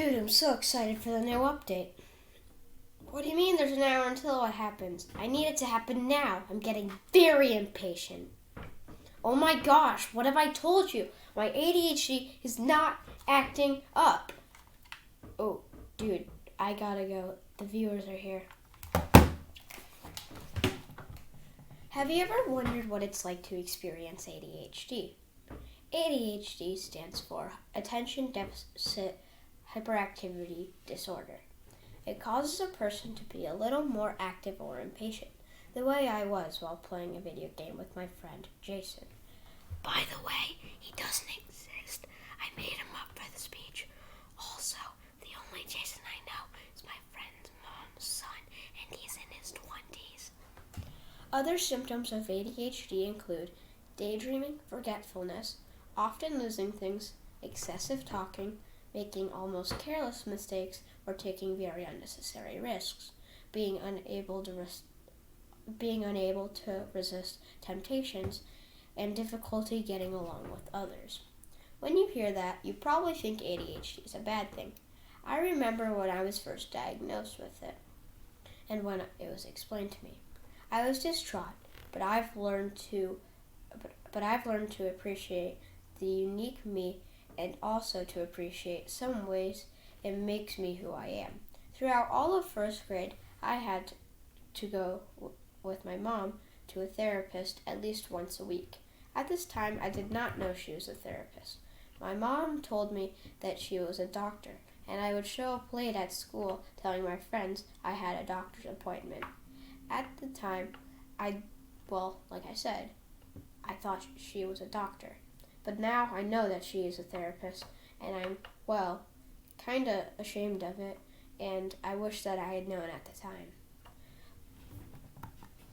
Dude, I'm so excited for the new update. What do you mean there's an hour until it happens? I need it to happen now. I'm getting very impatient. Oh my gosh, what have I told you? My ADHD is not acting up. Oh, dude, I gotta go. The viewers are here. Have you ever wondered what it's like to experience ADHD? ADHD stands for Attention Deficit Hyperactivity Disorder. It causes a person to be a little more active or impatient, the way I was while playing a video game with my friend Jason. By the way, he doesn't exist. I made him up for the speech. Also, the only Jason I know is my friend's mom's son, and he's in his 20s. Other symptoms of ADHD include daydreaming, forgetfulness, often losing things, excessive talking, making almost careless mistakes, or taking very unnecessary risks, being unable to resist temptations, and difficulty getting along with others. When you hear that, you probably think ADHD is a bad thing. I remember when I was first diagnosed with it, and when it was explained to me. I was distraught, but I've learned to appreciate the unique me, and also to appreciate some ways it makes me who I am. Throughout all of first grade, I had to go with my mom to a therapist at least once a week. At this time, I did not know she was a therapist. My mom told me that she was a doctor, and I would show up late at school telling my friends I had a doctor's appointment. At the time, I thought she was a doctor. But now I know that she is a therapist, and I'm, kinda ashamed of it, and I wish that I had known at the time.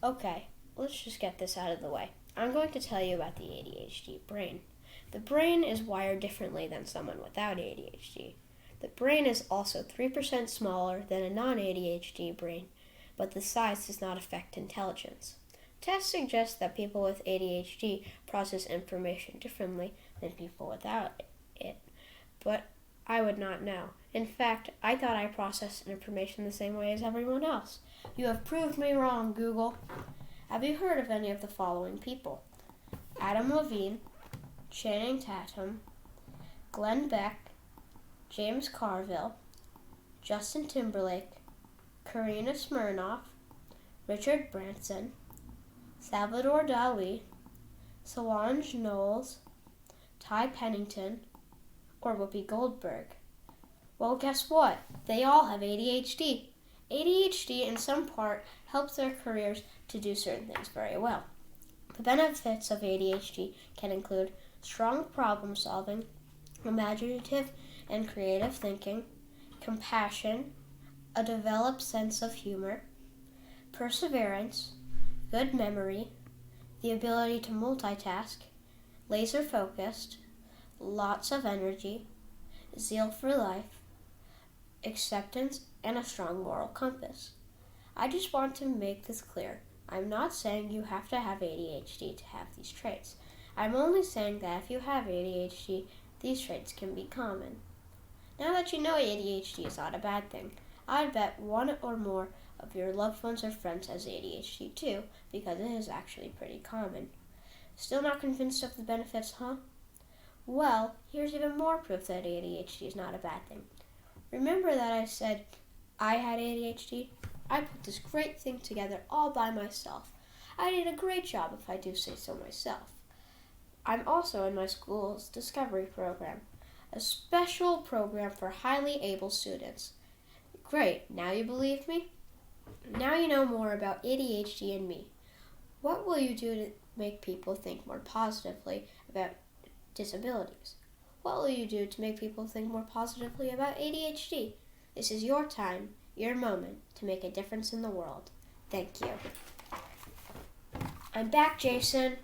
Okay, let's just get this out of the way. I'm going to tell you about the ADHD brain. The brain is wired differently than someone without ADHD. The brain is also 3% smaller than a non-ADHD brain, but the size does not affect intelligence. Tests suggest that people with ADHD process information differently than people without it, but I would not know. In fact, I thought I processed information the same way as everyone else. You have proved me wrong, Google. Have you heard of any of the following people? Adam Levine, Channing Tatum, Glenn Beck, James Carville, Justin Timberlake, Karina Smirnoff, Richard Branson, Salvador Dali, Solange Knowles, Ty Pennington, or Whoopi Goldberg? Well, guess what? They all have ADHD. ADHD in some part helps their careers to do certain things very well. The benefits of ADHD can include strong problem solving, imaginative and creative thinking, compassion, a developed sense of humor, perseverance, good memory, the ability to multitask, laser-focused, lots of energy, zeal for life, acceptance, and a strong moral compass. I just want to make this clear. I'm not saying you have to have ADHD to have these traits. I'm only saying that if you have ADHD, these traits can be common. Now that you know ADHD is not a bad thing, I bet one or more of your loved ones or friends has ADHD too, because it is actually pretty common. Still not convinced of the benefits, huh? Well, here's even more proof that ADHD is not a bad thing. Remember that I said I had ADHD? I put this great thing together all by myself. I did a great job, if I do say so myself. I'm also in my school's Discovery program, a special program for highly able students. Great, now you believe me? Now you know more about ADHD and me. What will you do to make people think more positively about disabilities? What will you do to make people think more positively about ADHD? This is your time, your moment, to make a difference in the world. Thank you. I'm back, Jason.